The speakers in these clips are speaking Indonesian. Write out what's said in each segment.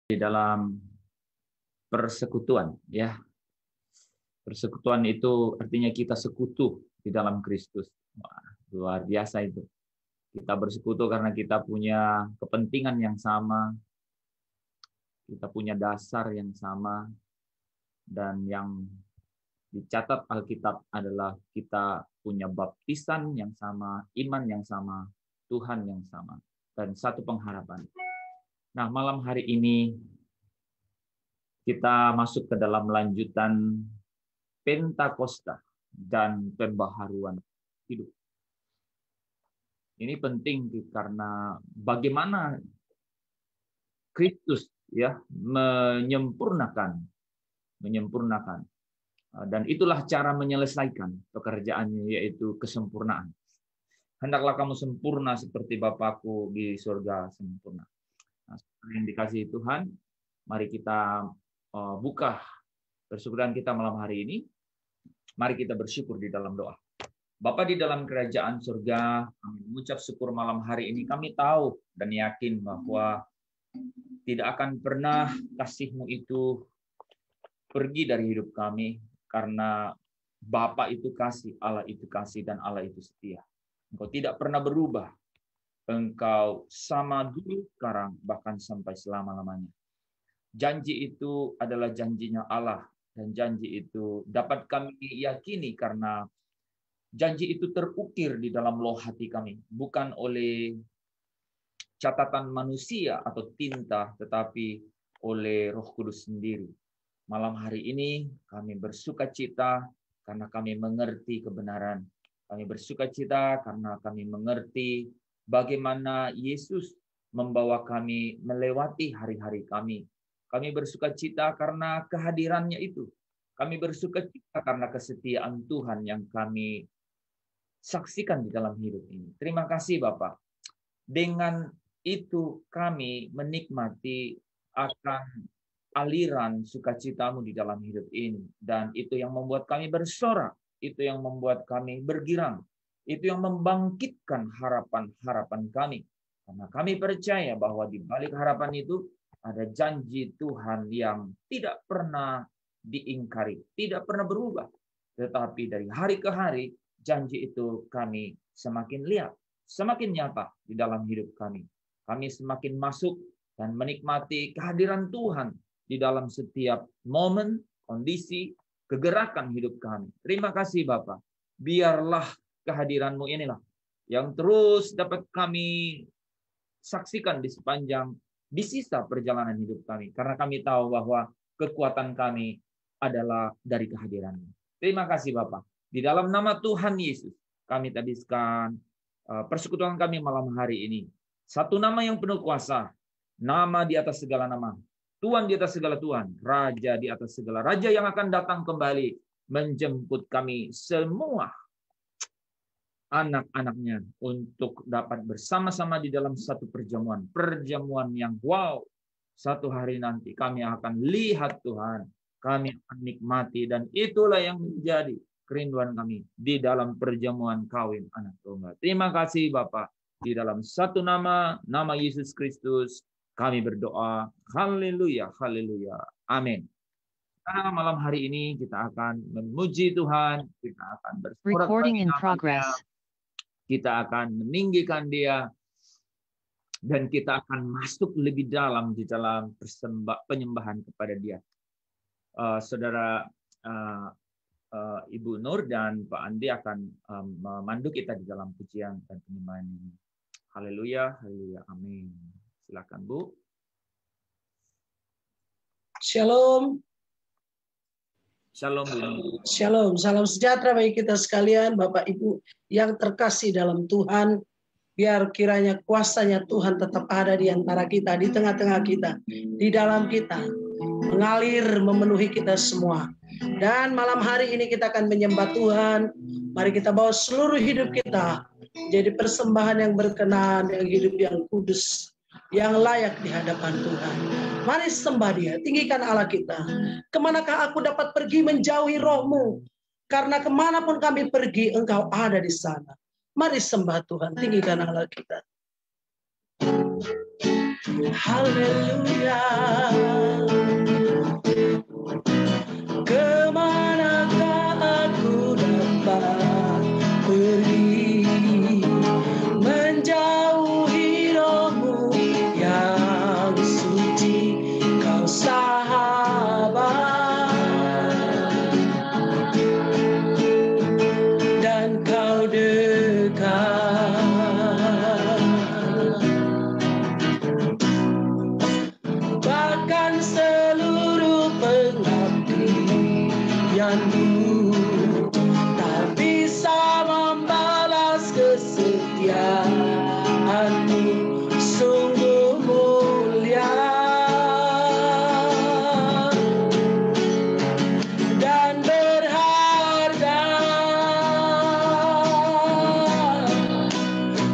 di dalam persekutuan, ya. Persekutuan itu artinya kita sekutu di dalam Kristus. Wah, luar biasa itu. Kita bersekutu karena kita punya kepentingan yang sama, kita punya dasar yang sama, dan yang dicatat Alkitab adalah kita punya baptisan yang sama, iman yang sama, Tuhan yang sama, dan satu pengharapan. Nah, malam hari ini kita masuk ke dalam lanjutan Pentakosta dan pembaharuan hidup. Ini penting karena bagaimana Kristus ya menyempurnakan, dan itulah cara menyelesaikan pekerjaannya, yaitu kesempurnaan. Hendaklah kamu sempurna seperti Bapakku di surga sempurna. Nah, yang dikasihi Tuhan, mari kita buka persekutuan kita malam hari ini. Mari kita bersyukur di dalam doa. Bapa di dalam kerajaan surga, kami mengucap syukur malam hari ini. Kami tahu dan yakin bahwa tidak akan pernah kasih-Mu itu pergi dari hidup kami, karena Bapa itu kasih, Allah itu kasih, dan Allah itu setia. Engkau tidak pernah berubah. Engkau sama dulu, sekarang, bahkan sampai selama-lamanya. Janji itu adalah janjinya Allah, dan janji itu dapat kami yakini karena janji itu terukir di dalam loh hati kami, bukan oleh catatan manusia atau tinta, tetapi oleh Roh Kudus sendiri. Malam hari ini kami bersukacita karena kami mengerti kebenaran. Kami bersukacita karena kami mengerti bagaimana Yesus membawa kami melewati hari-hari kami. Kami bersukacita karena kehadirannya itu. Kami bersukacita karena kesetiaan Tuhan yang kami saksikan di dalam hidup ini. Terima kasih Bapak. Dengan itu kami menikmati akan aliran sukacitamu di dalam hidup ini. Dan itu yang membuat kami bersorak. Itu yang membuat kami bergirang. Itu yang membangkitkan harapan-harapan kami. Karena kami percaya bahwa di balik harapan itu ada janji Tuhan yang tidak pernah diingkari, tidak pernah berubah. Tetapi dari hari ke hari, janji itu kami semakin lihat, semakin nyata di dalam hidup kami. Kami semakin masuk dan menikmati kehadiran Tuhan di dalam setiap momen, kondisi, kegerakan hidup kami. Terima kasih Bapak. Biarlah kehadiran-Mu inilah yang terus dapat kami saksikan di sisa perjalanan hidup kami. Karena kami tahu bahwa kekuatan kami adalah dari kehadiran-Mu. Terima kasih Bapak. Di dalam nama Tuhan Yesus, kami tabiskan persekutuan kami malam hari ini. Satu nama yang penuh kuasa, nama di atas segala nama, Tuhan di atas segala Tuhan, Raja di atas segala Raja yang akan datang kembali menjemput kami semua anak-anaknya untuk dapat bersama-sama di dalam satu perjamuan yang wow. Satu hari nanti kami akan lihat Tuhan, kami akan nikmati, dan itulah yang menjadi kerinduan kami di dalam perjamuan kawin anak tunggal. Terima kasih Bapak. Di dalam satu nama Yesus Kristus, kami berdoa. Haleluya, haleluya. Amin. Nah, malam hari ini kita akan memuji Tuhan, kita akan bersorak, kita akan meninggikan Dia, dan kita akan masuk lebih dalam di dalam penyembahan kepada Dia. Saudara Ibu Nur dan Pak Andi akan memandu kita di dalam pujian dan penyembahan ini. Haleluya, haleluya, amin. Silakan Bu. Shalom. Shalom Bu. Shalom, salam sejahtera bagi kita sekalian, Bapak Ibu yang terkasih dalam Tuhan. Biar kiranya kuasanya Tuhan tetap ada di antara kita, di tengah-tengah kita, di dalam kita, mengalir memenuhi kita semua. Dan malam hari ini kita akan menyembah Tuhan. Mari kita bawa seluruh hidup kita jadi persembahan yang berkenan, yang hidup yang kudus, yang layak di hadapan Tuhan. Mari sembah Dia, tinggikan Allah kita. Kemanakah aku dapat pergi menjauhi Roh-Mu? Karena kemanapun kami pergi, Engkau ada di sana. Mari sembah Tuhan, tinggikan Allah kita. haleluya. Kemanakah aku dapat pergi menjauhi rohmu yang suci, kau sahabat dan kau dekat. Bahkan seluruh pengabdianmu tak bisa membalas kesetiaanmu, sungguh mulia dan berharga,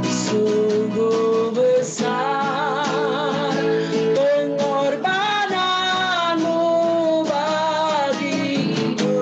sungguh besar pengorbananmu bagiku.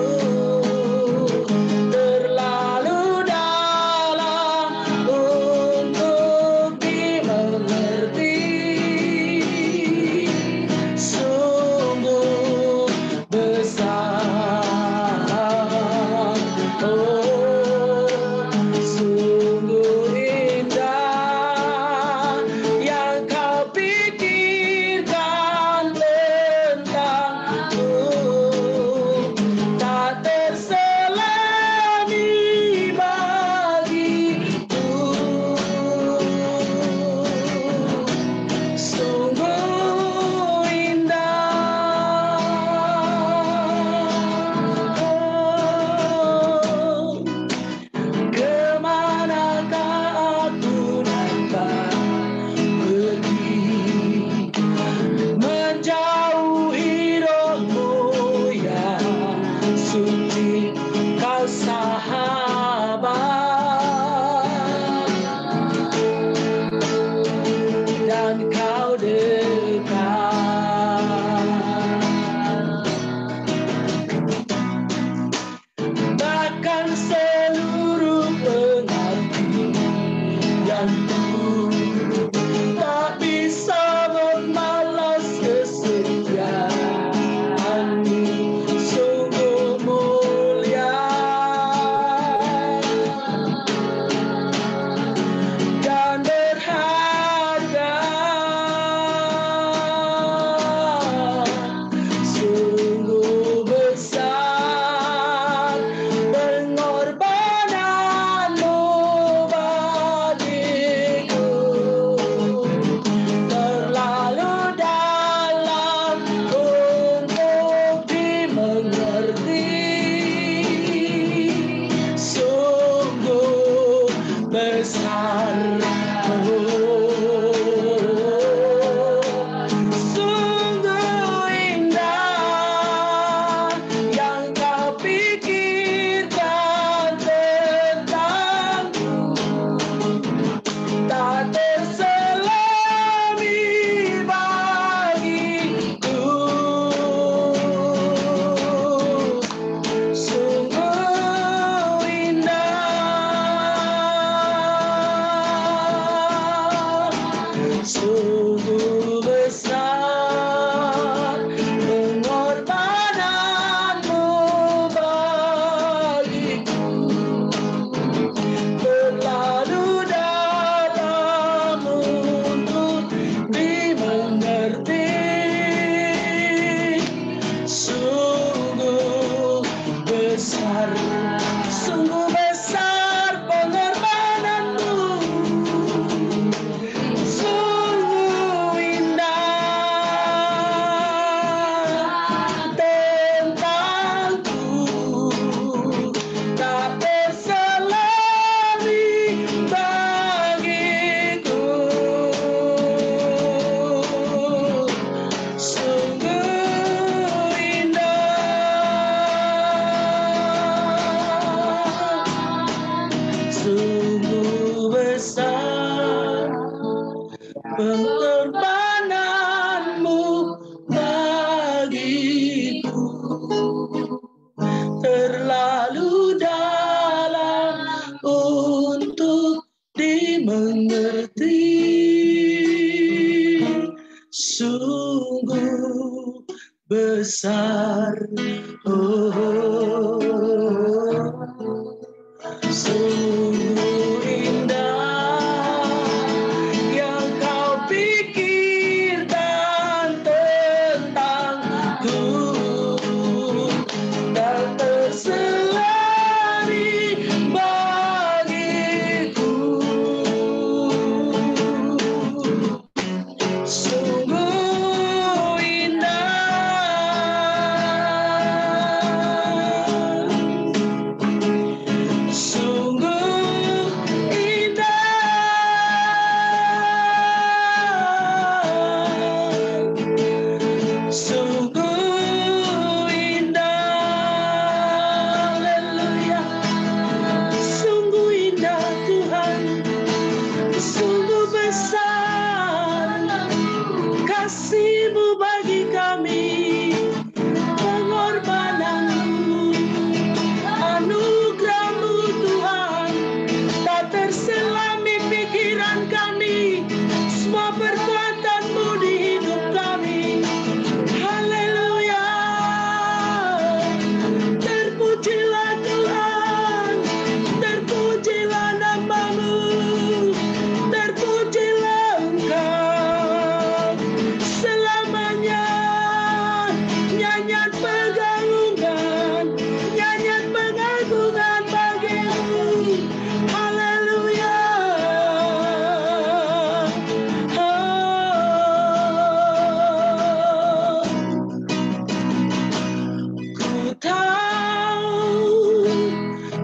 tahu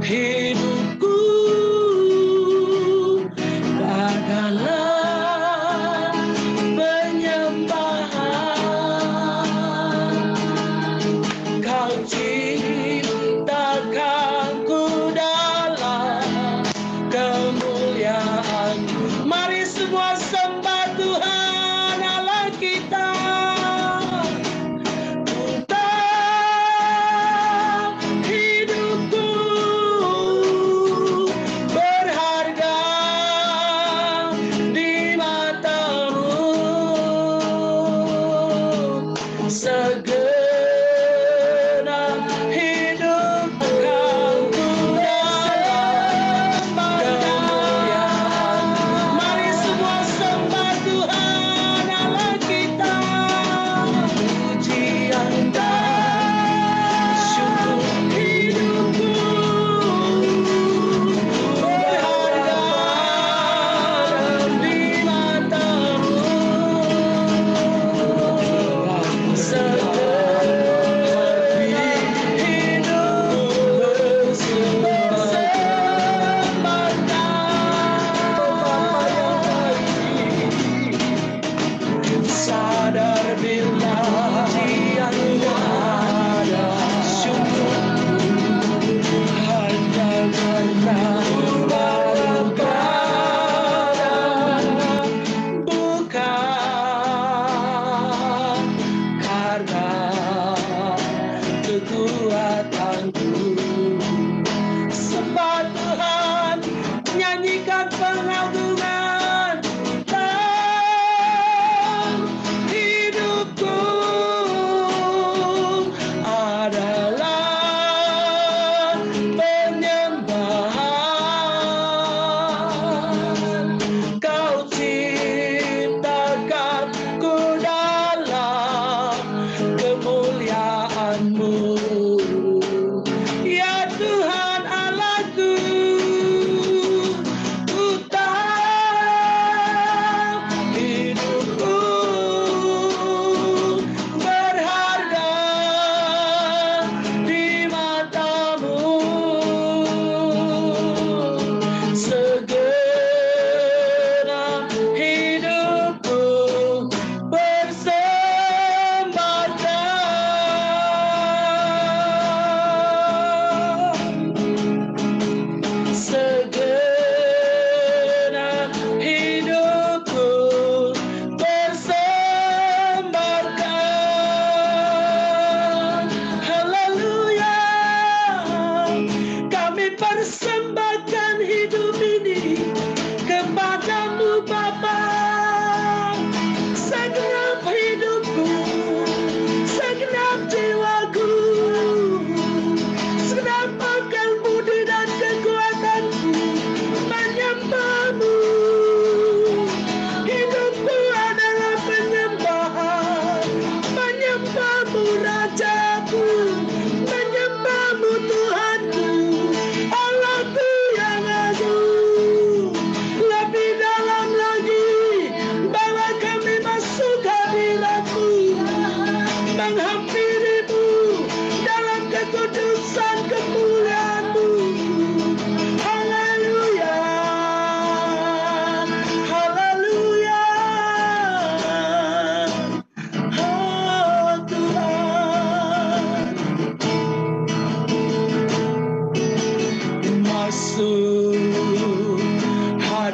hidupku adalah penyembahan. Kau ciptakanku dalam kemuliaan. Mari semua sembah Tuhan Allah kita.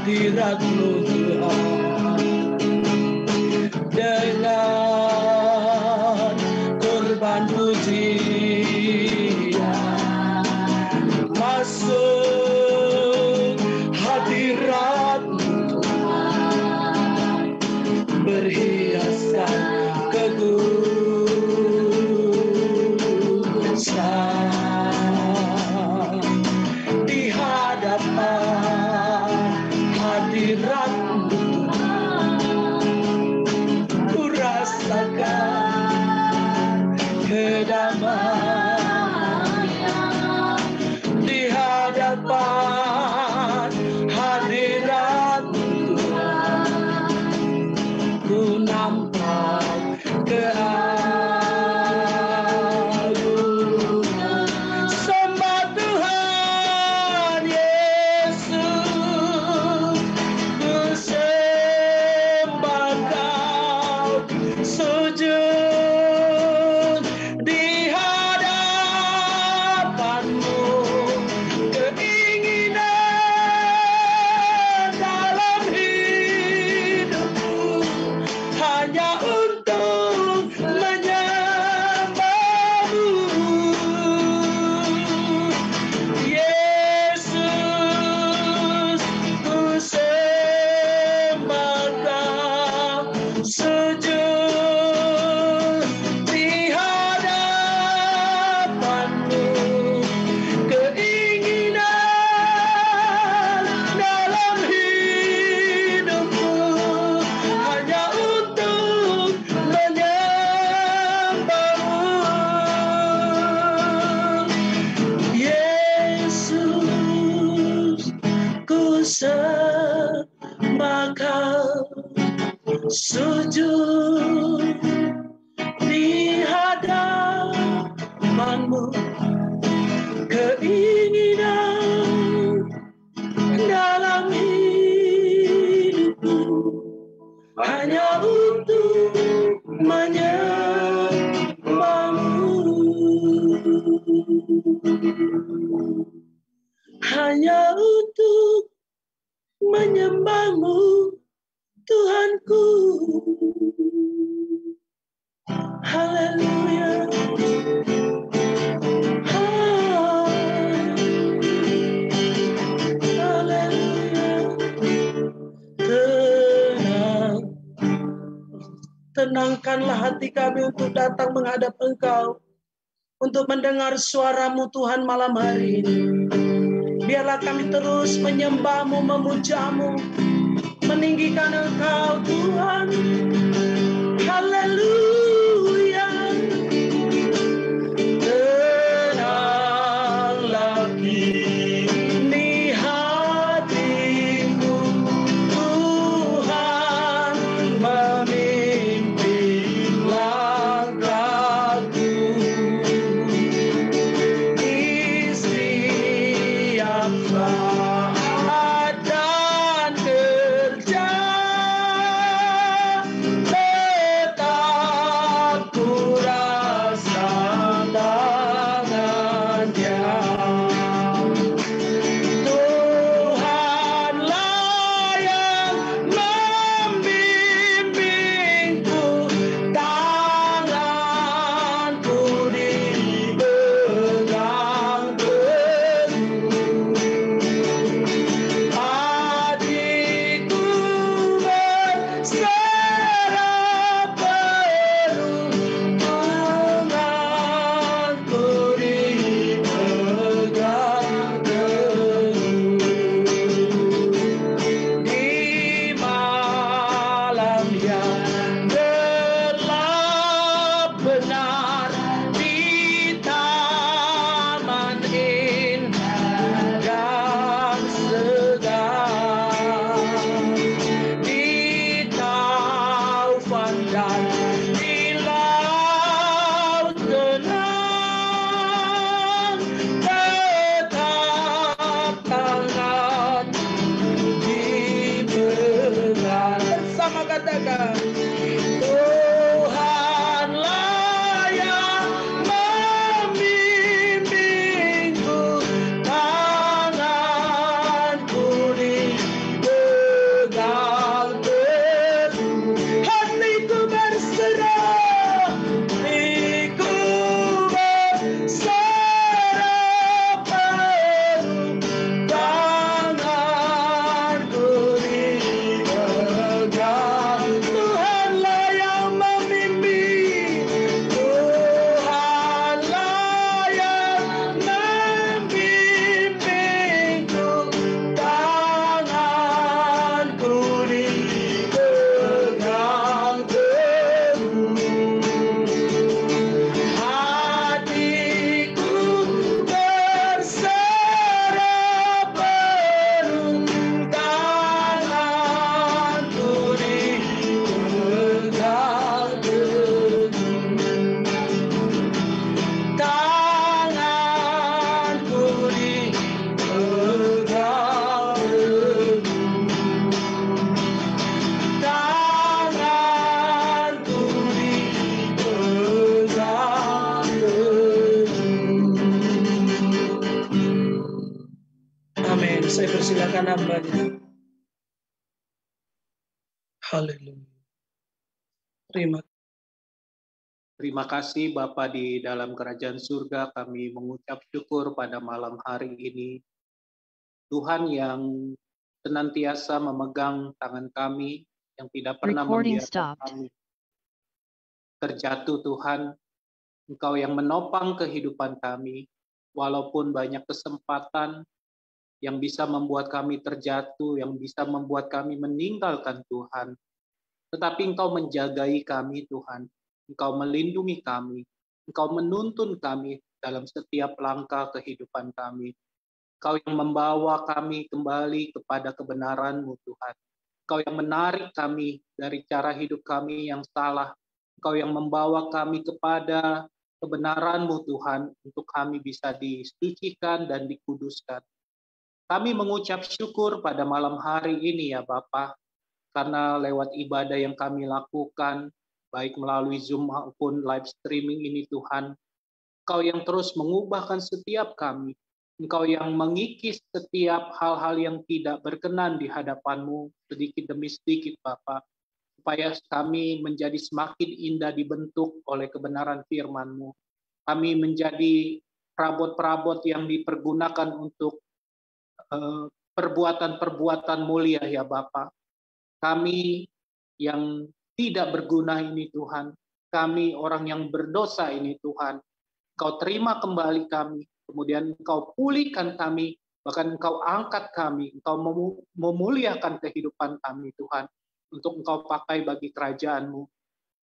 hadirat-Mu Tuhan, dengan korban pujian masuk hadirat-Mu Tuhan, berhiaskan kekudusan di hadapan hadirat-Mu Tuhan, ku rasakan kedamaian di hadapan hadirat-Mu Tuhan, ku nampak keagungan. sujud di hadapanmu, keinginan dalam hidupku hanya untuk menyembahmu, hanya untuk menyembahmu, Tuhanku. Haleluya. Tenangkanlah hati kami untuk datang menghadap Engkau, untuk mendengar suara-Mu Tuhan malam hari ini. Biarlah kami terus menyembah-Mu, memuja-Mu, meninggikan Engkau Tuhan. Haleluya. Tenanglah kini hatimu, Tuhan memimpin langkahku di setiap saat dan kerja. Tetap ku rasa tangannya. Tuhanlah yang membimbingku, tanganku dipegang teguh. Hatiku berserah penuh, tanganku dipegang teguh. Di malam yang gelap benar, di taman indah dan segar, di taufan dan di laut tenang, tetap tangan dipegang. Bersama katakan, Tuhanlah yang membimbingku, tanganku dipegang teguh. Hatiku berserah, hatiku berserah penuh, tanganku dipegang. Tuhanlah yang membimbing, Tuhanlah yang membimbingku, tanganku dipegang teguh. Hatiku berserah penuh, tanganku dipegang teguh. Tanganku dipegang teguh. Tanganku dipegang teguh. Amin. Saya persilakan hambanya. Haleluya. Terima Terima kasih Bapa di dalam kerajaan surga, kami mengucap syukur pada malam hari ini. Tuhan yang senantiasa memegang tangan kami, yang tidak pernah Recording membiarkan stopped. kami terjatuh. Tuhan, Engkau yang menopang kehidupan kami, walaupun banyak kesempatan yang bisa membuat kami terjatuh, yang bisa membuat kami meninggalkan Tuhan. Tetapi Engkau menjagai kami Tuhan, Engkau melindungi kami, Engkau menuntun kami dalam setiap langkah kehidupan kami. Engkau yang membawa kami kembali kepada kebenaran-Mu Tuhan. Engkau yang menarik kami dari cara hidup kami yang salah. Engkau yang membawa kami kepada kebenaran-Mu Tuhan, untuk kami bisa disucikan dan dikuduskan. Kami mengucap syukur pada malam hari ini ya Bapa, karena lewat ibadah yang kami lakukan, baik melalui Zoom maupun live streaming ini Tuhan, Engkau yang terus mengubahkan setiap kami. Engkau yang mengikis setiap hal-hal yang tidak berkenan di hadapan-Mu sedikit demi sedikit Bapa, supaya kami menjadi semakin indah dibentuk oleh kebenaran firman-Mu. Kami menjadi perabot-perabot yang dipergunakan untuk perbuatan-perbuatan mulia ya Bapa. Kami yang tidak berguna ini Tuhan, kami orang yang berdosa ini Tuhan, Engkau terima kembali kami, kemudian Engkau pulihkan kami, bahkan Engkau angkat kami, Engkau memuliakan kehidupan kami Tuhan, untuk Engkau pakai bagi kerajaan-Mu.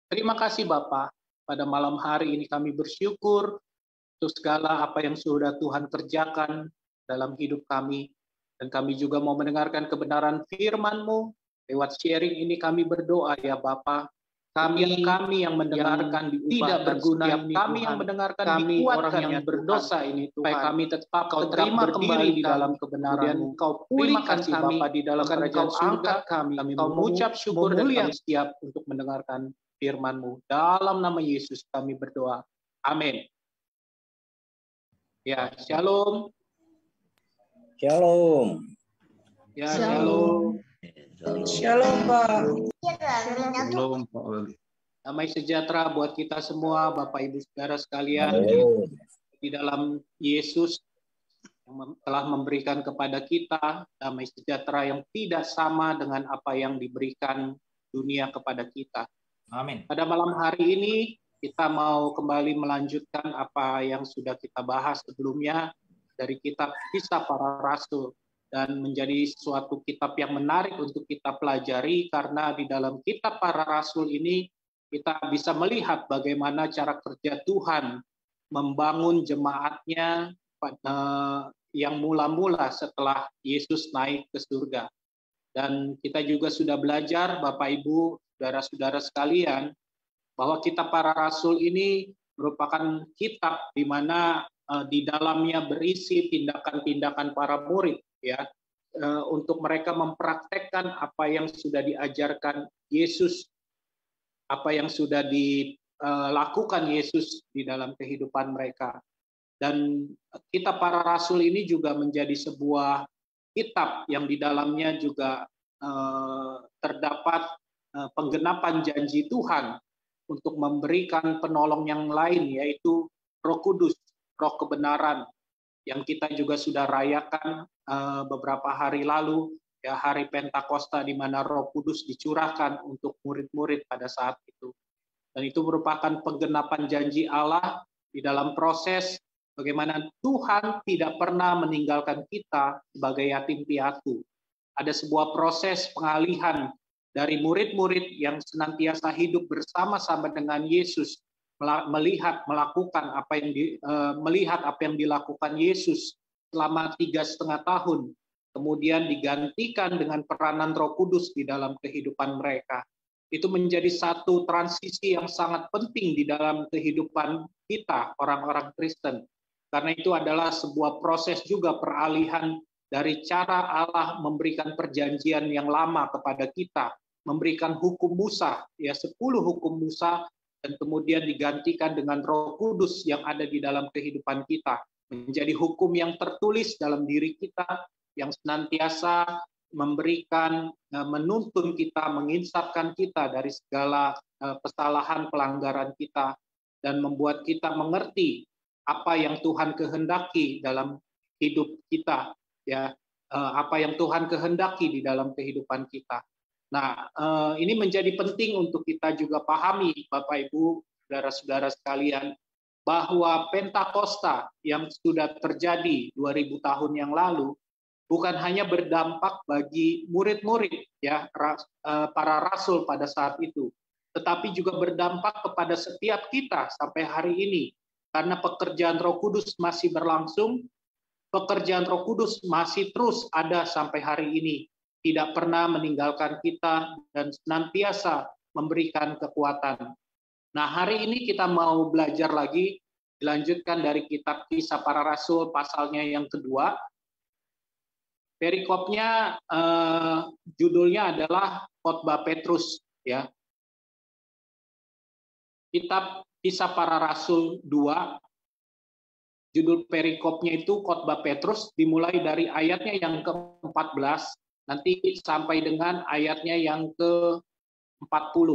Terima kasih Bapa, pada malam hari ini kami bersyukur untuk segala apa yang sudah Tuhan kerjakan dalam hidup kami, dan kami juga mau mendengarkan kebenaran firman-Mu. Lewat sharing ini kami berdoa ya Bapa, kami yang mendengarkan tidak berguna ini kami Tuhan, yang mendengarkan kami orang yang berdosa ini Tuhan, supaya kami tetap Kau terima kembali di dalam kebenaran-Mu. Kau pulihkan kami Bapa di dalam kerajaan surga. Kami mengucap syukur dan kami siap untuk mendengarkan firman-Mu. Dalam nama Yesus kami berdoa. Amin. Ya, shalom. Shalom. Ya, shalom. Shalom, Pak. Shalom, Pak Wali. Damai sejahtera buat kita semua, Bapak Ibu Saudara sekalian, di dalam Yesus yang telah memberikan kepada kita damai sejahtera yang tidak sama dengan apa yang diberikan dunia kepada kita. Amin. Pada malam hari ini kita mau kembali melanjutkan apa yang sudah kita bahas sebelumnya dari kitab Kisah Para Rasul, dan menjadi suatu kitab yang menarik untuk kita pelajari, karena di dalam kitab Para Rasul ini kita bisa melihat bagaimana cara kerja Tuhan membangun jemaatnya yang mula-mula setelah Yesus naik ke surga. Dan kita juga sudah belajar, Bapak Ibu, saudara-saudara sekalian, bahwa kitab Para Rasul ini merupakan kitab di mana di dalamnya berisi tindakan-tindakan para murid, ya, untuk mereka mempraktekkan apa yang sudah diajarkan Yesus, apa yang sudah dilakukan Yesus di dalam kehidupan mereka. Dan kitab Para Rasul ini juga menjadi sebuah kitab yang di dalamnya juga terdapat penggenapan janji Tuhan untuk memberikan penolong yang lain, yaitu Roh Kudus, Roh kebenaran, yang kita juga sudah rayakan beberapa hari lalu, ya, hari Pentakosta, di mana Roh Kudus dicurahkan untuk murid-murid pada saat itu. Dan itu merupakan penggenapan janji Allah di dalam proses bagaimana Tuhan tidak pernah meninggalkan kita sebagai yatim piatu. Ada sebuah proses pengalihan dari murid-murid yang senantiasa hidup bersama-sama dengan Yesus, melihat apa yang dilakukan Yesus selama 3,5 tahun, kemudian digantikan dengan peranan Roh Kudus di dalam kehidupan mereka. Itu menjadi satu transisi yang sangat penting di dalam kehidupan kita, orang-orang Kristen. Karena itu adalah sebuah proses juga peralihan dari cara Allah memberikan perjanjian yang lama kepada kita, memberikan hukum Musa, ya, 10 hukum Musa, dan kemudian digantikan dengan Roh Kudus yang ada di dalam kehidupan kita, menjadi hukum yang tertulis dalam diri kita, yang senantiasa memberikan, menuntun kita, menginsafkan kita dari segala kesalahan, pelanggaran kita, dan membuat kita mengerti apa yang Tuhan kehendaki dalam hidup kita, ya, apa yang Tuhan kehendaki di dalam kehidupan kita. Nah, ini menjadi penting untuk kita juga pahami, Bapak Ibu, saudara-saudara sekalian, bahwa Pentakosta yang sudah terjadi 2000 tahun yang lalu bukan hanya berdampak bagi murid-murid, ya, para rasul pada saat itu, tetapi juga berdampak kepada setiap kita sampai hari ini, karena pekerjaan Roh Kudus masih berlangsung, pekerjaan Roh Kudus masih terus ada sampai hari ini. tidak pernah meninggalkan kita dan senantiasa memberikan kekuatan. Nah, hari ini kita mau belajar lagi, dilanjutkan dari kitab Kisah Para Rasul pasalnya yang kedua. Perikopnya judulnya adalah Khotbah Petrus, ya. Kitab Kisah Para Rasul 2, judul perikopnya itu Khotbah Petrus, dimulai dari ayatnya yang ke-14 nanti sampai dengan ayatnya yang ke-40.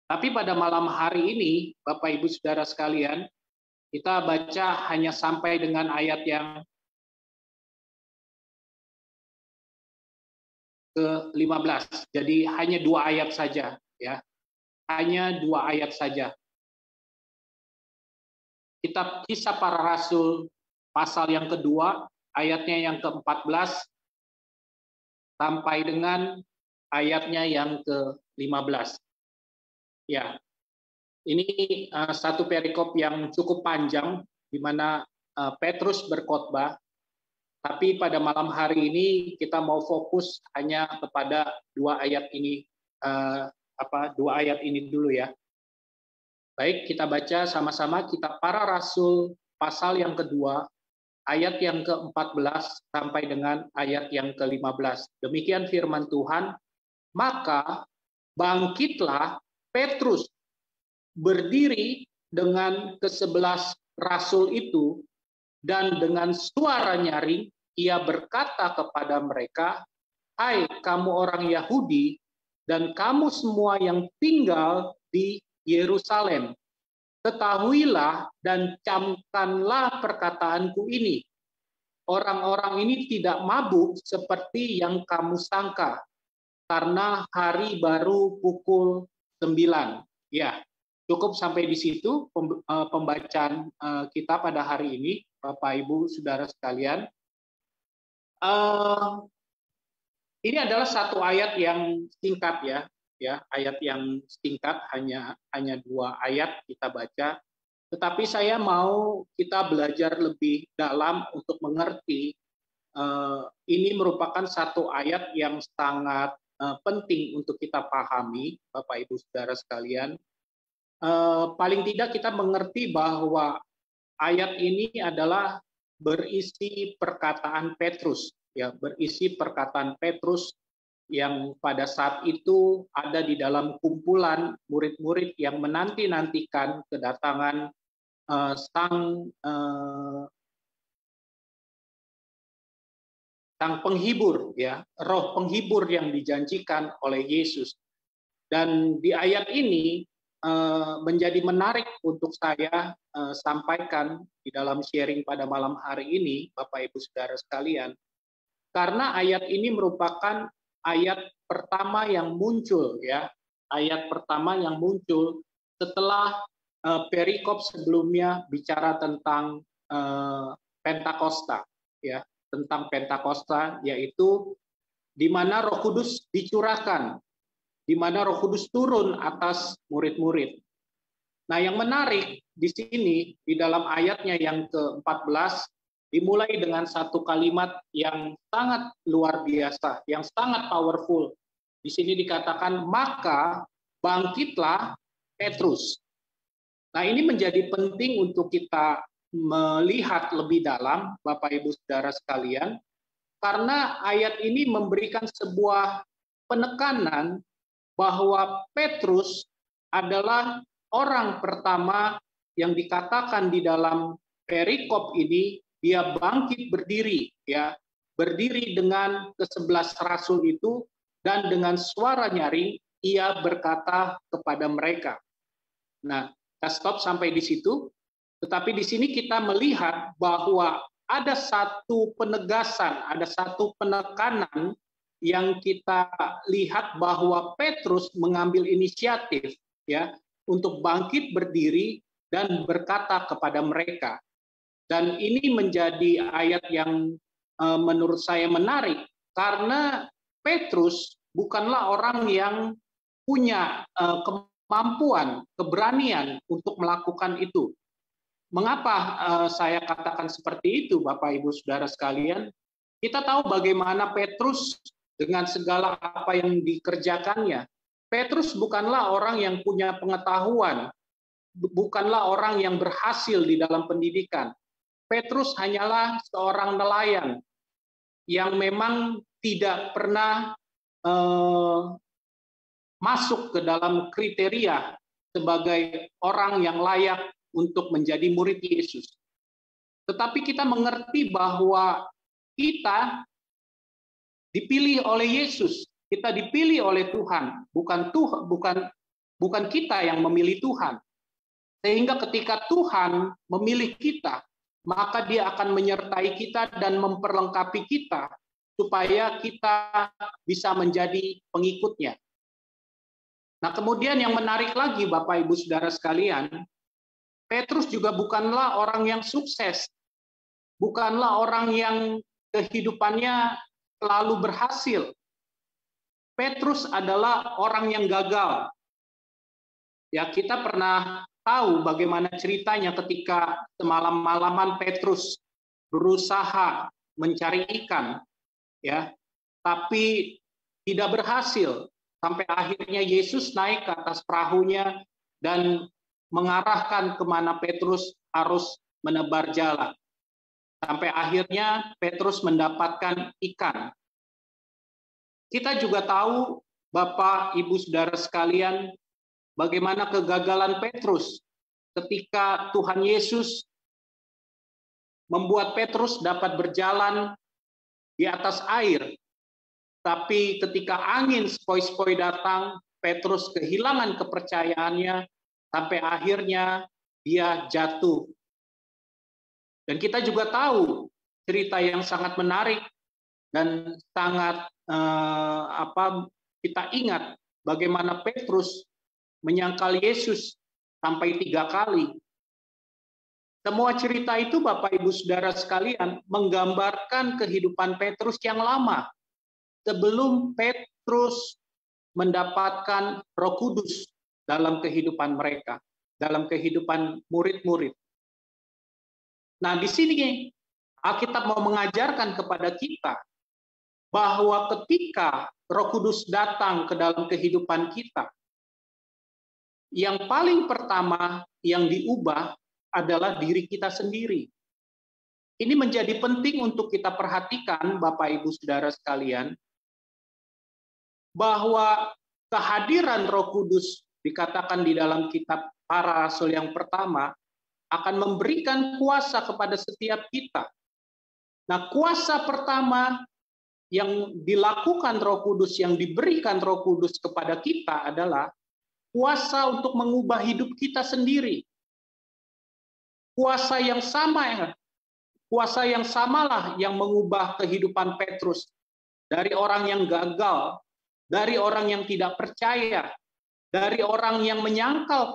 Tapi pada malam hari ini, Bapak Ibu Saudara sekalian, kita baca hanya sampai dengan ayat yang ke-15. Jadi hanya 2 ayat saja, ya. Hanya 2 ayat saja. Kitab Kisah Para Rasul pasal yang kedua, ayatnya yang ke-14 sampai dengan ayatnya yang ke-15. Ya, ini satu perikop yang cukup panjang, di mana Petrus berkhotbah. Tapi pada malam hari ini kita mau fokus hanya kepada 2 ayat ini, 2 ayat ini dulu ya. Baik, kita baca sama-sama Kitab Para Rasul pasal yang kedua, ayat yang ke-14 sampai dengan ayat yang ke-15. Demikian firman Tuhan, maka bangkitlah Petrus berdiri dengan ke-11 rasul itu, dan dengan suara nyaring ia berkata kepada mereka, "Hai kamu orang Yahudi dan kamu semua yang tinggal di Yerusalem, ketahuilah dan camkanlah perkataanku ini. Orang-orang ini tidak mabuk seperti yang kamu sangka, karena hari baru pukul 9. Ya, cukup sampai di situ pembacaan kita pada hari ini, Bapak Ibu Saudara sekalian. Ini adalah satu ayat yang singkat ya, ayat yang singkat, hanya 2 ayat kita baca. Tetapi saya mau kita belajar lebih dalam untuk mengerti. Ini merupakan satu ayat yang sangat penting untuk kita pahami, Bapak Ibu Saudara sekalian. Paling tidak kita mengerti bahwa ayat ini adalah berisi perkataan Petrus, ya, berisi perkataan Petrus yang pada saat itu ada di dalam kumpulan murid-murid yang menanti-nantikan kedatangan sang penghibur, ya, roh penghibur yang dijanjikan oleh Yesus. Dan di ayat ini menjadi menarik untuk saya sampaikan di dalam sharing pada malam hari ini, Bapak Ibu Saudara sekalian, karena ayat ini merupakan ayat pertama yang muncul, ya, ayat pertama yang muncul setelah perikop sebelumnya bicara tentang Pentakosta, ya, tentang Pentakosta, yaitu di mana Roh Kudus dicurahkan, di mana Roh Kudus turun atas murid-murid. Nah, yang menarik di sini di dalam ayatnya yang ke-14 dimulai dengan satu kalimat yang sangat luar biasa, yang sangat powerful. Di sini dikatakan, maka bangkitlah Petrus. Nah, ini menjadi penting untuk kita melihat lebih dalam, Bapak Ibu Saudara sekalian, karena ayat ini memberikan sebuah penekanan bahwa Petrus adalah orang pertama yang dikatakan di dalam perikop ini, dia bangkit berdiri, ya, berdiri dengan ke-11 rasul itu, dan dengan suara nyaring ia berkata kepada mereka. Nah, kita stop sampai di situ. Tetapi di sini kita melihat bahwa ada satu penegasan, ada satu penekanan yang kita lihat bahwa Petrus mengambil inisiatif, ya, untuk bangkit berdiri dan berkata kepada mereka. Dan ini menjadi ayat yang menurut saya menarik, karena Petrus bukanlah orang yang punya kemampuan, keberanian untuk melakukan itu. Mengapa saya katakan seperti itu, Bapak Ibu Saudara sekalian? Kita tahu bagaimana Petrus dengan segala apa yang dikerjakannya. Petrus bukanlah orang yang punya pengetahuan, bukanlah orang yang berhasil di dalam pendidikan. Petrus hanyalah seorang nelayan yang memang tidak pernah masuk ke dalam kriteria sebagai orang yang layak untuk menjadi murid Yesus. Tetapi kita mengerti bahwa kita dipilih oleh Yesus, kita dipilih oleh Tuhan, bukan kita yang memilih Tuhan. Sehingga ketika Tuhan memilih kita, maka Dia akan menyertai kita dan memperlengkapi kita supaya kita bisa menjadi pengikutnya. Nah, kemudian yang menarik lagi Bapak Ibu Saudara sekalian, Petrus juga bukanlah orang yang sukses. Bukanlah orang yang kehidupannya selalu berhasil. Petrus adalah orang yang gagal. Ya, kita pernah tahu bagaimana ceritanya ketika semalam-malaman Petrus berusaha mencari ikan, ya, tapi tidak berhasil. Sampai akhirnya Yesus naik ke atas perahunya dan mengarahkan kemana Petrus harus menebar jala. Sampai akhirnya Petrus mendapatkan ikan. Kita juga tahu, Bapak, Ibu, Saudara sekalian, bagaimana kegagalan Petrus ketika Tuhan Yesus membuat Petrus dapat berjalan di atas air. Tapi ketika angin sepoi-sepoi datang, Petrus kehilangan kepercayaannya sampai akhirnya dia jatuh. Dan kita juga tahu cerita yang sangat menarik dan sangat kita ingat bagaimana Petrus menyangkal Yesus sampai 3 kali. Semua cerita itu Bapak Ibu Saudara sekalian menggambarkan kehidupan Petrus yang lama. Sebelum Petrus mendapatkan Roh Kudus dalam kehidupan mereka, dalam kehidupan murid-murid. Nah, di sini Alkitab mau mengajarkan kepada kita bahwa ketika Roh Kudus datang ke dalam kehidupan kita, yang paling pertama yang diubah adalah diri kita sendiri. Ini menjadi penting untuk kita perhatikan, Bapak Ibu Saudara sekalian, bahwa kehadiran Roh Kudus dikatakan di dalam kitab Para Rasul yang pertama akan memberikan kuasa kepada setiap kita. Nah, kuasa pertama yang dilakukan Roh Kudus, yang diberikan Roh Kudus kepada kita adalah kuasa untuk mengubah hidup kita sendiri. Kuasa yang samalah yang mengubah kehidupan Petrus dari orang yang gagal, dari orang yang tidak percaya, dari orang yang menyangkal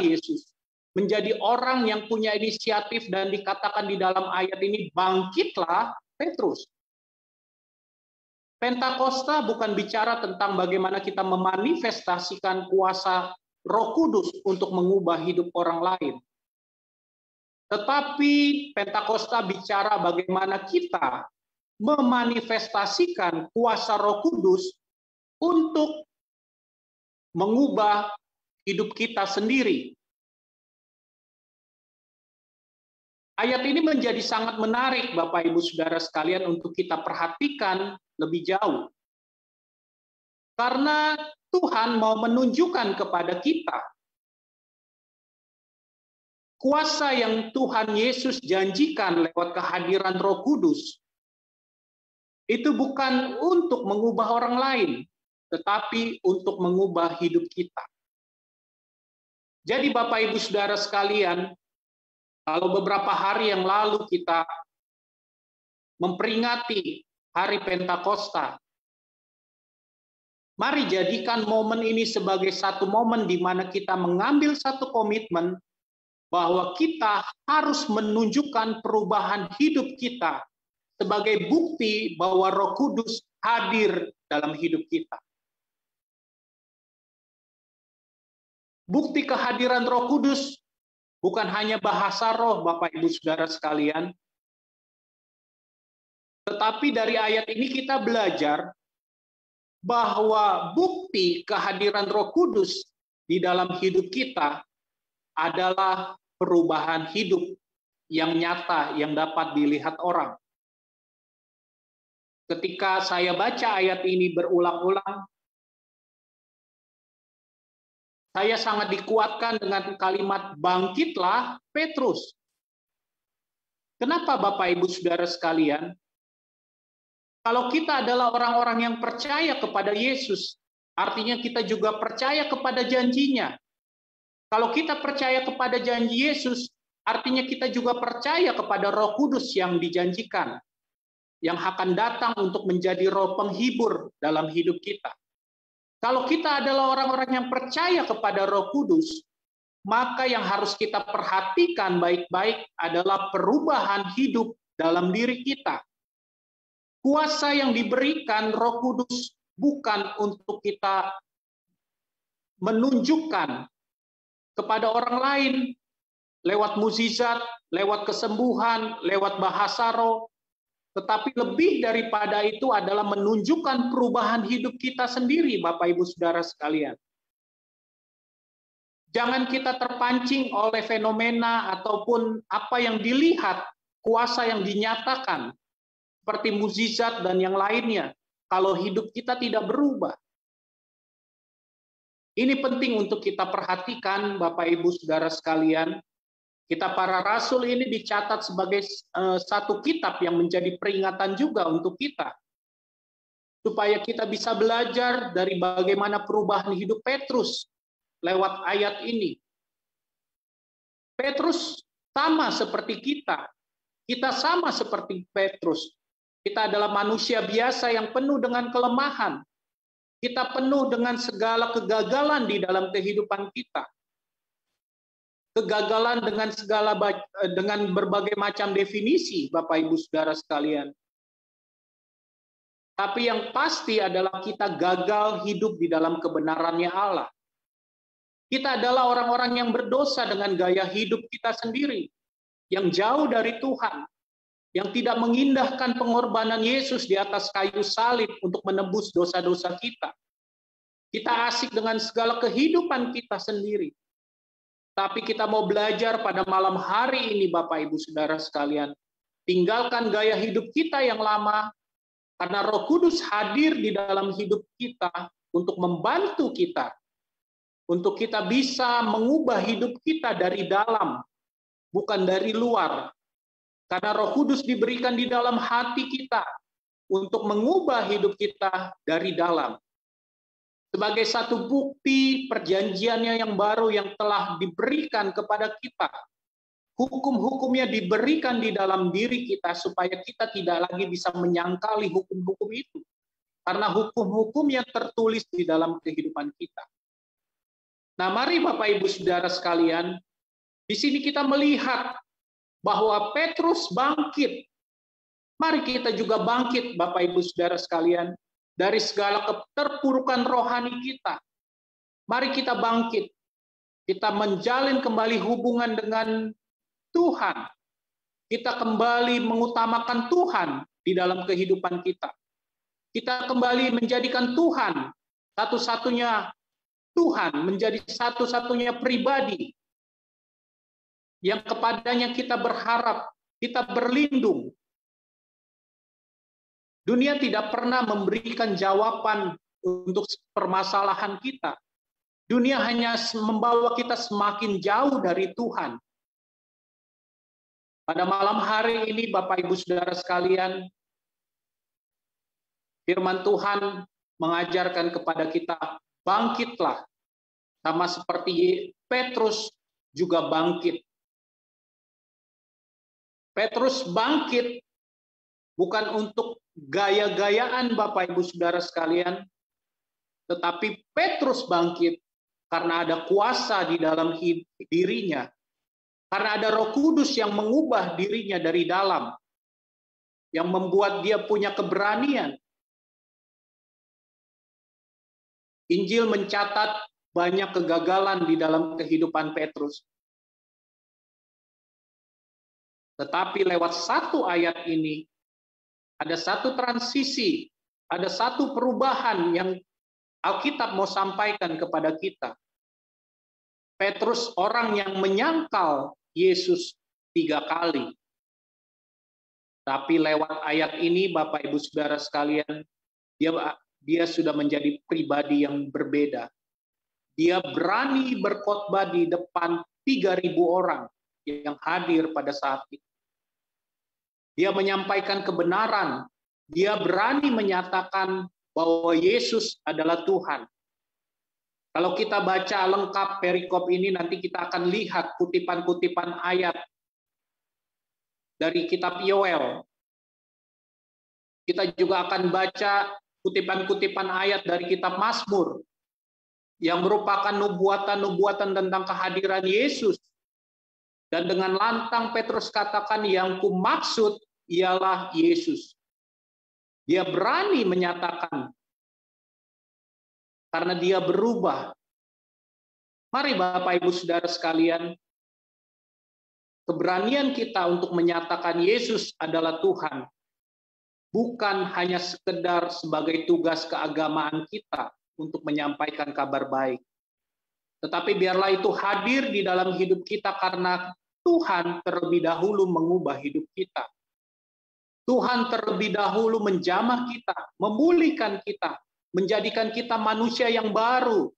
Yesus, menjadi orang yang punya inisiatif dan dikatakan di dalam ayat ini, bangkitlah Petrus. Pentakosta bukan bicara tentang bagaimana kita memanifestasikan kuasa Roh Kudus untuk mengubah hidup orang lain. Tetapi Pentakosta bicara bagaimana kita memanifestasikan kuasa Roh Kudus untuk mengubah hidup kita sendiri. Ayat ini menjadi sangat menarik, Bapak Ibu Saudara sekalian, untuk kita perhatikan lebih jauh. Karena Tuhan mau menunjukkan kepada kita kuasa yang Tuhan Yesus janjikan lewat kehadiran Roh Kudus itu bukan untuk mengubah orang lain, tetapi untuk mengubah hidup kita. Jadi Bapak Ibu Saudara sekalian, kalau beberapa hari yang lalu kita memperingati Hari Pentakosta, mari jadikan momen ini sebagai satu momen di mana kita mengambil satu komitmen bahwa kita harus menunjukkan perubahan hidup kita sebagai bukti bahwa Roh Kudus hadir dalam hidup kita. Bukti kehadiran Roh Kudus bukan hanya bahasa roh, Bapak Ibu Saudara sekalian, Tetapi dari ayat ini kita belajar bahwa bukti kehadiran Roh Kudus di dalam hidup kita adalah perubahan hidup yang nyata, yang dapat dilihat orang. Ketika saya baca ayat ini berulang-ulang, saya sangat dikuatkan dengan kalimat bangkitlah Petrus. Kenapa Bapak Ibu Saudara sekalian? Kalau kita adalah orang-orang yang percaya kepada Yesus, artinya kita juga percaya kepada janjinya. Kalau kita percaya kepada janji Yesus, artinya kita juga percaya kepada Roh Kudus yang dijanjikan, yang akan datang untuk menjadi roh penghibur dalam hidup kita. Kalau kita adalah orang-orang yang percaya kepada Roh Kudus, maka yang harus kita perhatikan baik-baik adalah perubahan hidup dalam diri kita. Kuasa yang diberikan Roh Kudus bukan untuk kita menunjukkan kepada orang lain lewat mukjizat, lewat kesembuhan, lewat bahasa roh, tetapi lebih daripada itu adalah menunjukkan perubahan hidup kita sendiri, Bapak Ibu Saudara sekalian. Jangan kita terpancing oleh fenomena ataupun apa yang dilihat, kuasa yang dinyatakan, seperti mukjizat dan yang lainnya, kalau hidup kita tidak berubah. Ini penting untuk kita perhatikan, Bapak Ibu Saudara sekalian. Kita para rasul ini dicatat sebagai satu kitab yang menjadi peringatan juga untuk kita. Supaya kita bisa belajar dari bagaimana perubahan hidup Petrus lewat ayat ini. Petrus sama seperti kita. Kita sama seperti Petrus. Kita adalah manusia biasa yang penuh dengan kelemahan. Kita penuh dengan segala kegagalan di dalam kehidupan kita. Kegagalan dengan berbagai macam definisi, Bapak Ibu Saudara sekalian. Tapi yang pasti adalah kita gagal hidup di dalam kebenarannya Allah. Kita adalah orang-orang yang berdosa dengan gaya hidup kita sendiri, yang jauh dari Tuhan, yang tidak mengindahkan pengorbanan Yesus di atas kayu salib untuk menebus dosa-dosa kita. Kita asik dengan segala kehidupan kita sendiri. Tapi kita mau belajar pada malam hari ini, Bapak Ibu Saudara sekalian, tinggalkan gaya hidup kita yang lama, karena Roh Kudus hadir di dalam hidup kita untuk membantu kita, untuk kita bisa mengubah hidup kita dari dalam, bukan dari luar. Karena Roh Kudus diberikan di dalam hati kita untuk mengubah hidup kita dari dalam. Sebagai satu bukti perjanjiannya yang baru yang telah diberikan kepada kita. Hukum-hukumnya diberikan di dalam diri kita supaya kita tidak lagi bisa menyangkali hukum-hukum itu. Karena hukum-hukum yang tertulis di dalam kehidupan kita. Nah, mari Bapak Ibu Saudara sekalian, di sini kita melihat bahwa Petrus bangkit. Mari kita juga bangkit, Bapak Ibu Saudara sekalian, dari segala keterpurukan rohani kita. Mari kita bangkit. Kita menjalin kembali hubungan dengan Tuhan. Kita kembali mengutamakan Tuhan di dalam kehidupan kita. Kita kembali menjadikan Tuhan satu-satunya Tuhan, menjadi satu-satunya pribadi yang kepadanya kita berharap, kita berlindung. Dunia tidak pernah memberikan jawaban untuk permasalahan kita. Dunia hanya membawa kita semakin jauh dari Tuhan. Pada malam hari ini, Bapak Ibu Saudara sekalian, firman Tuhan mengajarkan kepada kita, bangkitlah. Sama seperti Petrus juga bangkit. Petrus bangkit bukan untuk gaya-gayaan Bapak Ibu Saudara sekalian, tetapi Petrus bangkit karena ada kuasa di dalam dirinya, karena ada Roh Kudus yang mengubah dirinya dari dalam, yang membuat dia punya keberanian. Injil mencatat banyak kegagalan di dalam kehidupan Petrus. Tetapi lewat satu ayat ini, Ada satu transisi, ada satu perubahan yang Alkitab mau sampaikan kepada kita. Petrus orang yang menyangkal Yesus 3 kali. Tapi lewat ayat ini, Bapak Ibu Saudara sekalian, dia sudah menjadi pribadi yang berbeda. Dia berani berkhotbah di depan 3.000 orang yang hadir pada saat itu. Dia menyampaikan kebenaran. Dia berani menyatakan bahwa Yesus adalah Tuhan. Kalau kita baca lengkap perikop ini, nanti kita akan lihat kutipan-kutipan ayat dari kitab Yoel. Kita juga akan baca kutipan-kutipan ayat dari kitab Mazmur yang merupakan nubuatan-nubuatan tentang kehadiran Yesus. Dan dengan lantang Petrus katakan, yang kumaksud ialah Yesus. Dia berani menyatakan karena dia berubah. Mari Bapak Ibu Saudara sekalian, keberanian kita untuk menyatakan Yesus adalah Tuhan bukan hanya sekedar sebagai tugas keagamaan kita untuk menyampaikan kabar baik. Tetapi biarlah itu hadir di dalam hidup kita karena Tuhan terlebih dahulu mengubah hidup kita. Tuhan terlebih dahulu menjamah kita, memulihkan kita, menjadikan kita manusia yang baru,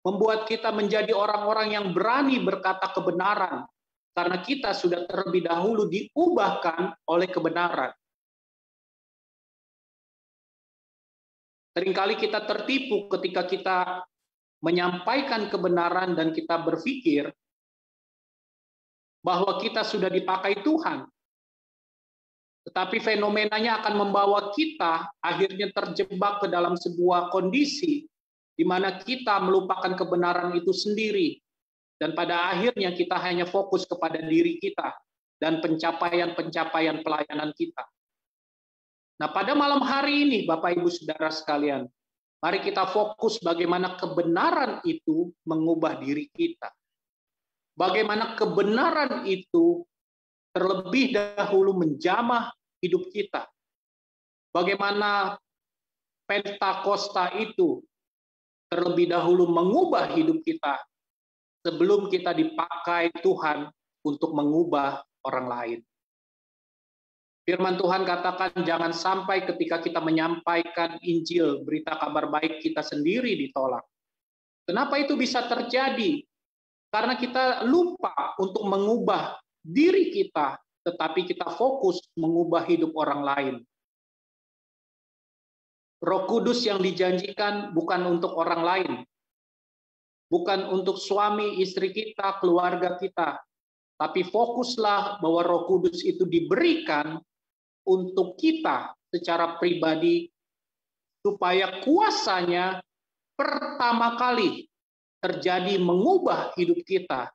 membuat kita menjadi orang-orang yang berani berkata kebenaran, karena kita sudah terlebih dahulu diubahkan oleh kebenaran. Seringkali kita tertipu ketika kita menyampaikan kebenaran dan kita berpikir bahwa kita sudah dipakai Tuhan. Tetapi fenomenanya akan membawa kita akhirnya terjebak ke dalam sebuah kondisi di mana kita melupakan kebenaran itu sendiri. Dan pada akhirnya kita hanya fokus kepada diri kita dan pencapaian-pencapaian pelayanan kita. Nah, pada malam hari ini, Bapak Ibu Saudara sekalian, mari kita fokus bagaimana kebenaran itu mengubah diri kita. Bagaimana kebenaran itu terlebih dahulu menjamah hidup kita. Bagaimana Pentakosta itu terlebih dahulu mengubah hidup kita sebelum kita dipakai Tuhan untuk mengubah orang lain. Firman Tuhan katakan jangan sampai ketika kita menyampaikan Injil, berita kabar baik, kita sendiri ditolak. Kenapa itu bisa terjadi? Karena kita lupa untuk mengubah diri kita, tetapi kita fokus mengubah hidup orang lain. Roh Kudus yang dijanjikan bukan untuk orang lain, bukan untuk suami, istri kita, keluarga kita, tapi fokuslah bahwa Roh Kudus itu diberikan untuk kita secara pribadi, supaya kuasanya pertama kali terjadi mengubah hidup kita,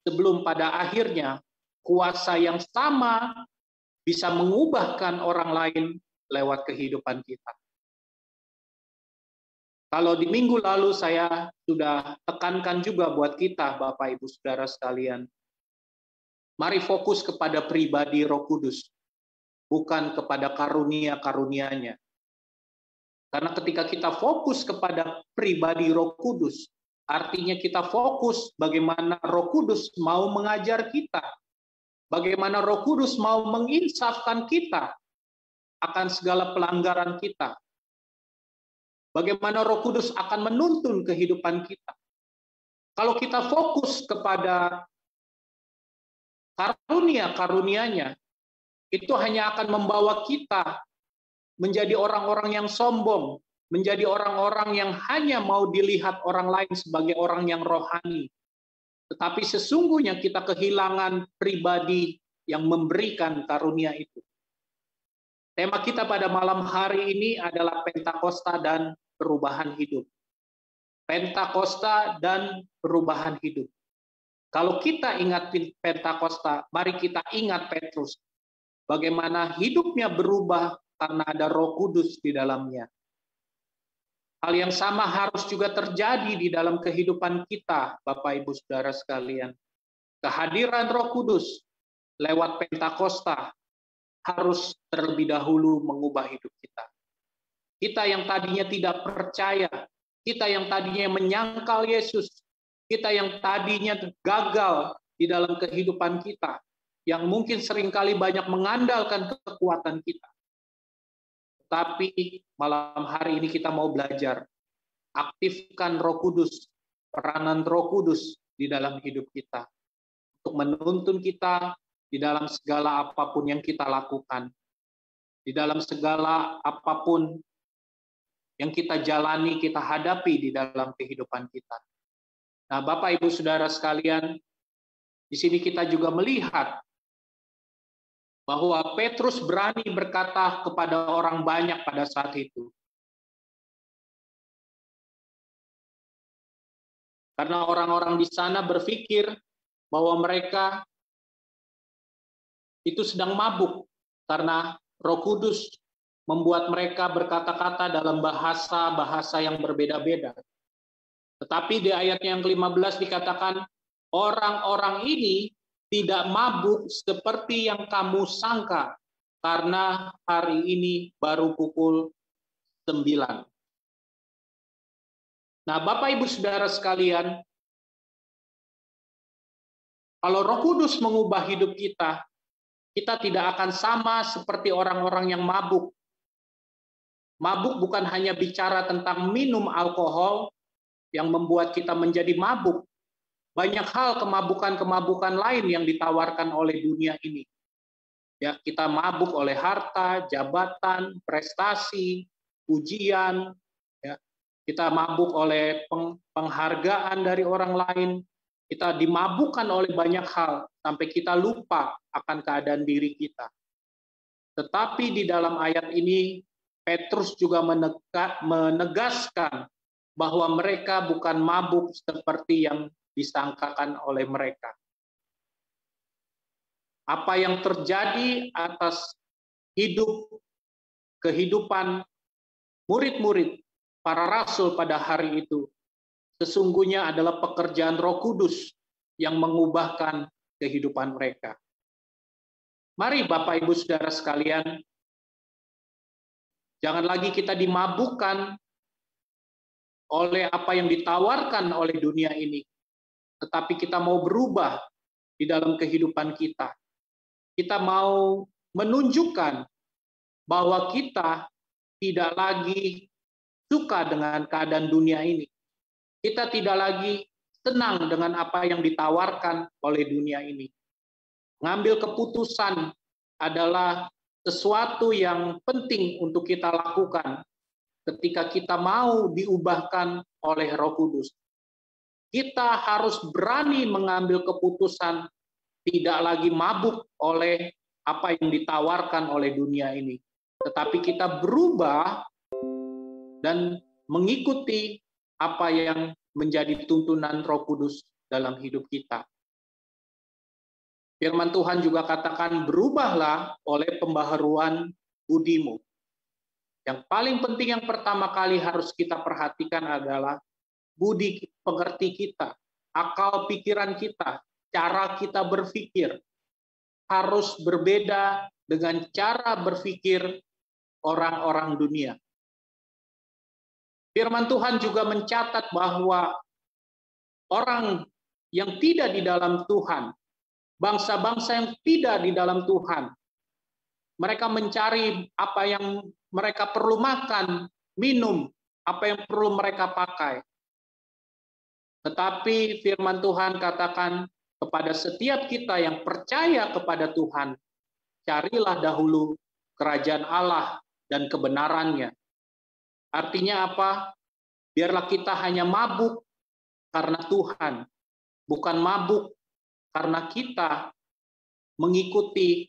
sebelum pada akhirnya kuasa yang sama bisa mengubahkan orang lain lewat kehidupan kita. Kalau di minggu lalu saya sudah tekankan juga buat kita, Bapak Ibu Saudara sekalian, mari fokus kepada pribadi Roh Kudus, bukan kepada karunia-karunia-Nya. Karena ketika kita fokus kepada pribadi Roh Kudus, artinya kita fokus bagaimana Roh Kudus mau mengajar kita, bagaimana Roh Kudus mau menginsafkan kita akan segala pelanggaran kita, bagaimana Roh Kudus akan menuntun kehidupan kita. Kalau kita fokus kepada karunia-karunia-Nya, itu hanya akan membawa kita menjadi orang-orang yang sombong, menjadi orang-orang yang hanya mau dilihat orang lain sebagai orang yang rohani. Tetapi sesungguhnya kita kehilangan pribadi yang memberikan karunia itu. Tema kita pada malam hari ini adalah Pentakosta dan perubahan hidup. Pentakosta dan perubahan hidup. Kalau kita ingat Pentakosta, mari kita ingat Petrus. Bagaimana hidupnya berubah karena ada Roh Kudus di dalamnya. Hal yang sama harus juga terjadi di dalam kehidupan kita, Bapak Ibu Saudara sekalian. Kehadiran Roh Kudus lewat Pentakosta harus terlebih dahulu mengubah hidup kita. Kita yang tadinya tidak percaya, kita yang tadinya menyangkal Yesus, kita yang tadinya gagal di dalam kehidupan kita, yang mungkin seringkali banyak mengandalkan kekuatan kita. Tapi malam hari ini kita mau belajar, aktifkan Roh Kudus, peranan Roh Kudus di dalam hidup kita, untuk menuntun kita di dalam segala apapun yang kita lakukan, di dalam segala apapun yang kita jalani, kita hadapi di dalam kehidupan kita. Nah, Bapak, Ibu, Saudara sekalian, di sini kita juga melihat bahwa Petrus berani berkata kepada orang banyak pada saat itu. Karena orang-orang di sana berpikir bahwa mereka itu sedang mabuk, karena Roh Kudus membuat mereka berkata-kata dalam bahasa-bahasa yang berbeda-beda. Tetapi di ayat yang ke-15 dikatakan, orang-orang ini tidak mabuk seperti yang kamu sangka, karena hari ini baru pukul 9. Nah, Bapak, Ibu, Saudara sekalian, kalau Roh Kudus mengubah hidup kita, kita tidak akan sama seperti orang-orang yang mabuk. Mabuk bukan hanya bicara tentang minum alkohol yang membuat kita menjadi mabuk. Banyak hal kemabukan-kemabukan lain yang ditawarkan oleh dunia ini. Ya, kita mabuk oleh harta, jabatan, prestasi, pujian, ya. Kita mabuk oleh penghargaan dari orang lain. Kita dimabukkan oleh banyak hal sampai kita lupa akan keadaan diri kita. Tetapi di dalam ayat ini Petrus juga menegaskan bahwa mereka bukan mabuk seperti yang disangkakan oleh mereka. Apa yang terjadi atas kehidupan murid-murid para rasul pada hari itu sesungguhnya adalah pekerjaan Roh Kudus yang mengubahkan kehidupan mereka. Mari Bapak, Ibu, Saudara sekalian, jangan lagi kita dimabukkan oleh apa yang ditawarkan oleh dunia ini, tetapi kita mau berubah di dalam kehidupan kita. Kita mau menunjukkan bahwa kita tidak lagi suka dengan keadaan dunia ini. Kita tidak lagi senang dengan apa yang ditawarkan oleh dunia ini. Mengambil keputusan adalah sesuatu yang penting untuk kita lakukan ketika kita mau diubahkan oleh Roh Kudus. Kita harus berani mengambil keputusan tidak lagi mabuk oleh apa yang ditawarkan oleh dunia ini. Tetapi kita berubah dan mengikuti apa yang menjadi tuntunan Roh Kudus dalam hidup kita. Firman Tuhan juga katakan, berubahlah oleh pembaharuan budimu. Yang paling penting yang pertama kali harus kita perhatikan adalah budi pengerti kita, akal pikiran kita, cara kita berpikir harus berbeda dengan cara berpikir orang-orang dunia. Firman Tuhan juga mencatat bahwa orang yang tidak di dalam Tuhan, bangsa-bangsa yang tidak di dalam Tuhan, mereka mencari apa yang mereka perlu makan, minum, apa yang perlu mereka pakai. Tetapi firman Tuhan katakan kepada setiap kita yang percaya kepada Tuhan, carilah dahulu kerajaan Allah dan kebenarannya. Artinya apa? Biarlah kita hanya mabuk karena Tuhan, bukan mabuk karena kita mengikuti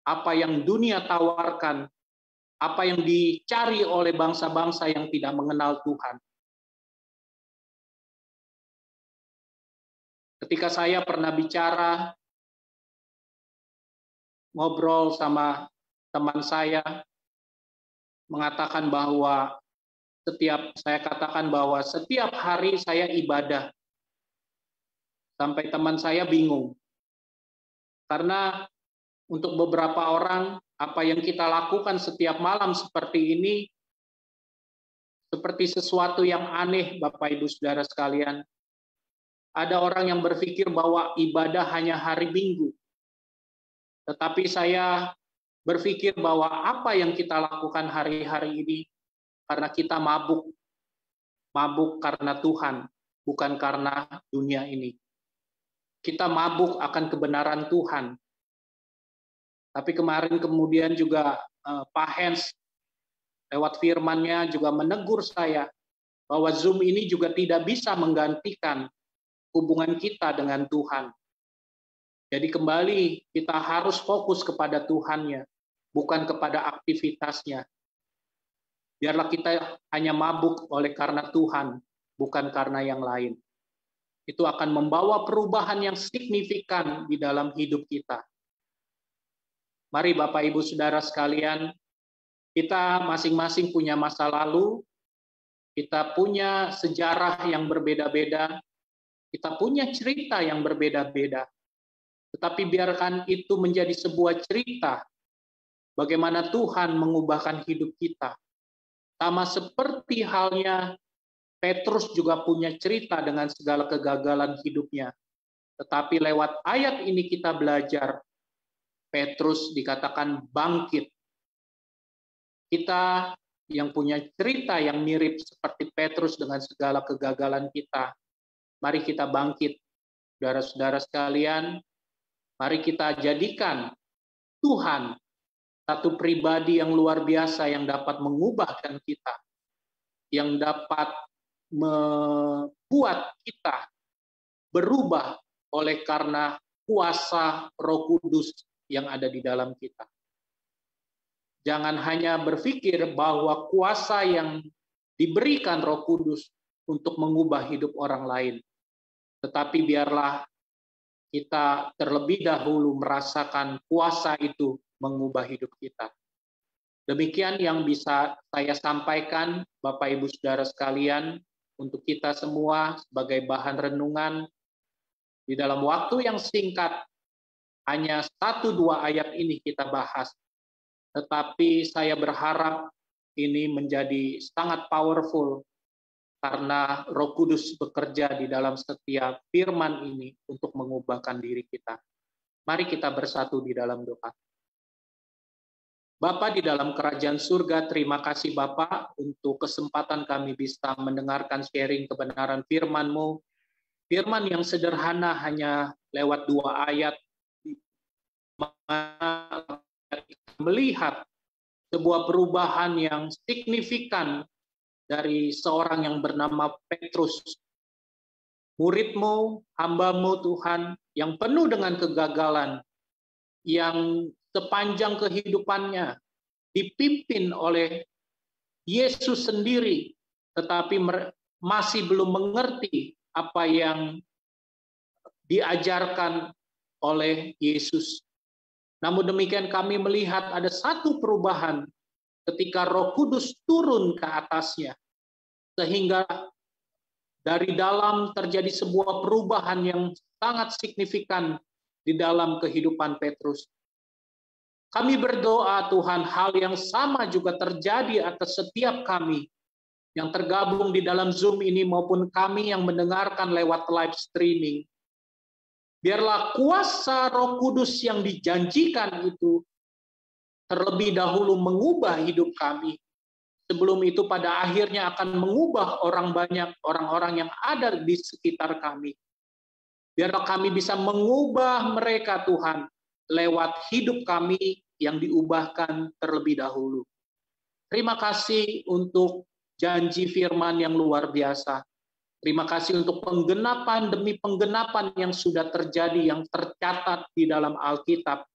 apa yang dunia tawarkan, apa yang dicari oleh bangsa-bangsa yang tidak mengenal Tuhan. Ketika saya pernah bicara, ngobrol sama teman saya, mengatakan bahwa setiap hari saya ibadah. Sampai teman saya bingung. Karena Untuk beberapa orang, apa yang kita lakukan setiap malam seperti ini, seperti sesuatu yang aneh, Bapak Ibu Saudara sekalian. Ada orang yang berpikir bahwa ibadah hanya hari Minggu. Tetapi saya berpikir bahwa apa yang kita lakukan hari-hari ini, karena kita mabuk. Mabuk karena Tuhan, bukan karena dunia ini. Kita mabuk akan kebenaran Tuhan. Tapi kemarin kemudian juga Pak Hens lewat firman-Nya juga menegur saya bahwa Zoom ini juga tidak bisa menggantikan hubungan kita dengan Tuhan. Jadi kembali kita harus fokus kepada Tuhan-Nya, bukan kepada aktivitasnya. Biarlah kita hanya mabuk oleh karena Tuhan, bukan karena yang lain. Itu akan membawa perubahan yang signifikan di dalam hidup kita. Mari Bapak Ibu Saudara sekalian, kita masing-masing punya masa lalu, kita punya sejarah yang berbeda-beda, kita punya cerita yang berbeda-beda. Tetapi biarkan itu menjadi sebuah cerita bagaimana Tuhan mengubahkan hidup kita. Sama seperti halnya Petrus juga punya cerita dengan segala kegagalan hidupnya. Tetapi lewat ayat ini kita belajar, Petrus dikatakan bangkit. Kita yang punya cerita yang mirip seperti Petrus dengan segala kegagalan kita, mari kita bangkit. Saudara-saudara sekalian, mari kita jadikan Tuhan satu pribadi yang luar biasa yang dapat mengubahkan kita, yang dapat membuat kita berubah oleh karena kuasa Roh Kudus yang ada di dalam kita. Jangan hanya berpikir bahwa kuasa yang diberikan Roh Kudus untuk mengubah hidup orang lain, tetapi biarlah kita terlebih dahulu merasakan kuasa itu mengubah hidup kita. Demikian yang bisa saya sampaikan, Bapak Ibu Saudara sekalian, untuk kita semua sebagai bahan renungan di dalam waktu yang singkat. Hanya 1-2 ayat ini kita bahas. Tetapi saya berharap ini menjadi sangat powerful karena Roh Kudus bekerja di dalam setiap firman ini untuk mengubahkan diri kita. Mari kita bersatu di dalam doa. Bapa di dalam kerajaan surga, terima kasih Bapa untuk kesempatan kami bisa mendengarkan sharing kebenaran firman-Mu. Firman yang sederhana hanya lewat 2 ayat, melihat sebuah perubahan yang signifikan dari seorang yang bernama Petrus. Murid-Mu, hamba-Mu Tuhan, yang penuh dengan kegagalan, yang sepanjang kehidupannya dipimpin oleh Yesus sendiri, tetapi masih belum mengerti apa yang diajarkan oleh Yesus. Namun demikian kami melihat ada satu perubahan ketika Roh Kudus turun ke atasnya, sehingga dari dalam terjadi sebuah perubahan yang sangat signifikan di dalam kehidupan Petrus. Kami berdoa Tuhan, hal yang sama juga terjadi atas setiap kami yang tergabung di dalam Zoom ini maupun kami yang mendengarkan lewat live streaming. Biarlah kuasa Roh Kudus yang dijanjikan itu terlebih dahulu mengubah hidup kami. Sebelum itu pada akhirnya akan mengubah orang-orang yang ada di sekitar kami. Biarlah kami bisa mengubah mereka Tuhan lewat hidup kami yang diubahkan terlebih dahulu. Terima kasih untuk janji firman yang luar biasa. Terima kasih untuk penggenapan demi penggenapan yang sudah terjadi, yang tercatat di dalam Alkitab.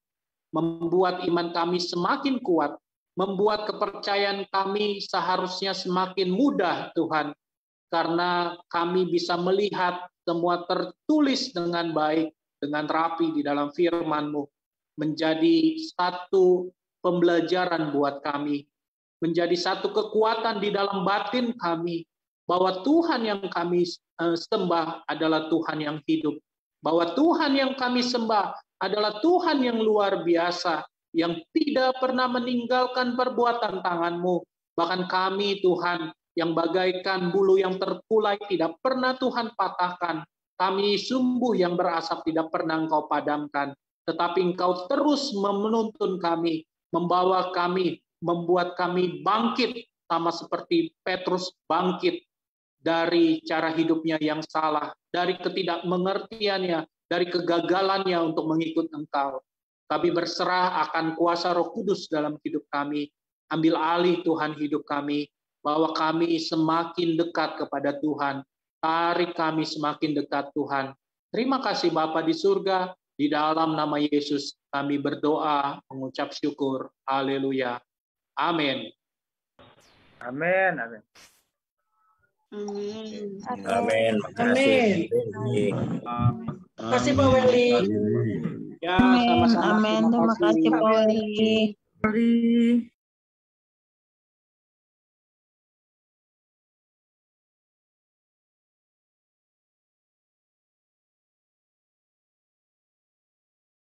Membuat iman kami semakin kuat, membuat kepercayaan kami seharusnya semakin mudah, Tuhan. Karena kami bisa melihat semua tertulis dengan baik, dengan rapi di dalam firman-Mu. Menjadi satu pembelajaran buat kami. Menjadi satu kekuatan di dalam batin kami. Bahwa Tuhan yang kami sembah adalah Tuhan yang hidup. Bahwa Tuhan yang kami sembah adalah Tuhan yang luar biasa, yang tidak pernah meninggalkan perbuatan tangan-Mu. Bahkan kami, Tuhan, yang bagaikan bulu yang terkulai tidak pernah Tuhan patahkan. Kami sumbu yang berasap tidak pernah Engkau padamkan. Tetapi Engkau terus menuntun kami, membawa kami, membuat kami bangkit, sama seperti Petrus bangkit dari cara hidupnya yang salah, dari ketidakmengertiannya, dari kegagalannya untuk mengikut Engkau. Kami berserah akan kuasa Roh Kudus dalam hidup kami. Ambil alih Tuhan hidup kami, bahwa kami semakin dekat kepada Tuhan. Tarik kami semakin dekat Tuhan. Terima kasih Bapa di surga, di dalam nama Yesus kami berdoa, mengucap syukur. Haleluya. Amin. Amin. Amin. Amin. Amin. Terima kasih Pak Weli. Ya, Amin. sama-sama. Amin. Terima kasih Pak Weli.